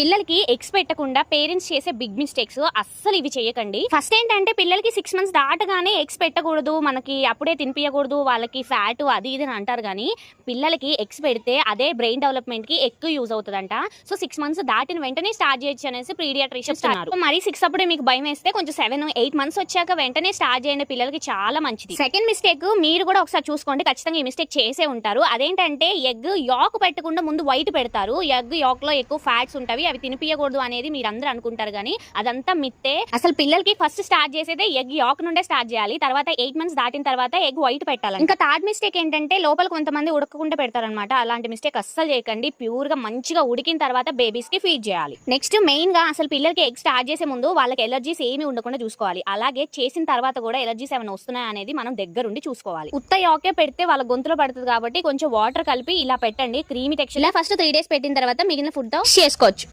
పిల్లలకి ఎగ్స్ పెట్టకుండా పేరెంట్స్ చేసే బిగ్ మిస్టేక్స్ అస్సలు ఇవి చేయకండి. ఫస్ట్ ఏంటంటే పిల్లలకి 6 months దాటగానే ఎగ్స్ పెట్టకూడదు, మనకి అప్పుడే తినిపించకూడదు, వాళ్ళకి ఫ్యాట్ అది ఇది అని అంటారు. కానీ పిల్లలకి ఎగ్స్ పెడితే అదే బ్రెయిన్ డెవలప్మెంట్ కి ఎక్కువ యూజ్ అవుతుందంట. సో 6 months దాటిన వెంటనే స్టార్ట్ చేయొచ్చు అనేసి పీడియాట్రిషియన్ చెప్తున్నారు. మరి 6 అప్పుడే మీకు భయం వేస్తే కొంచెం 7-8 months వచ్చాక వెంటనే స్టార్ట్ చేయండి, పిల్లలకి చాలా మంచిది. సెకండ్ మిస్టేక్ మీరు కూడా ఒకసారి చూసుకోండి, ఖచ్చితంగా ఈ మిస్టేక్ చేసే ఉంటారు. అదేంటంటే ఎగ్ యాక్ పెట్టకుండా ముందు వైట్ పెడతారు. ఎగ్ యాక్ లో ఎక్కువ ఫ్యాట్స్ ఉంటాయి, అవి తినిపించకూడదు అనేది మీరందరూ అనుకుంటారు. కానీ అదంతా మిత్తే. అసలు పిల్లలకి ఫస్ట్ స్టార్ట్ చేసేదే ఎగ్ యాక్ నుండే స్టార్ట్ చేయాలి. తర్వాత 8 months దాటిన తర్వాత ఎగ్ వైట్ పెట్టాలి. ఇంకా థర్డ్ మిస్టేక్ ఏంటంటే లోపల కొంతమంది ఉడకకుండా పెడతారనమాట. అలాంటి మిస్టేక్ అస్సలు చేయకండి. ప్యూర్ గా మంచిగా ఉడికిన తర్వాత బేబీస్ కి ఫీడ్ చేయాలి. నెక్స్ట్ మెయిన్ గా అసలు పిల్లలకి ఎగ్ స్టార్ట్ చేసే ముందు వాళ్ళకి ఎలర్జీస్ ఏమి ఉండకుండా చూసుకోవాలి. అలాగే చేసిన తర్వాత కూడా ఎలర్జీస్ ఏమైనా వస్తున్నాయా అనేది మనం దగ్గరుండి చూసుకోవాలి. ఉత్త యాకే పెడితే వాళ్ళ గొంతులో పడుతుంది కాబట్టి కొంచెం వాటర్ కలిపి ఇలా పెట్టండి. Creamy texture. ఫస్ట్ 3 days పెట్టిన తర్వాత మిగిలిన ఫుడ్ తో చేసుకోవచ్చు.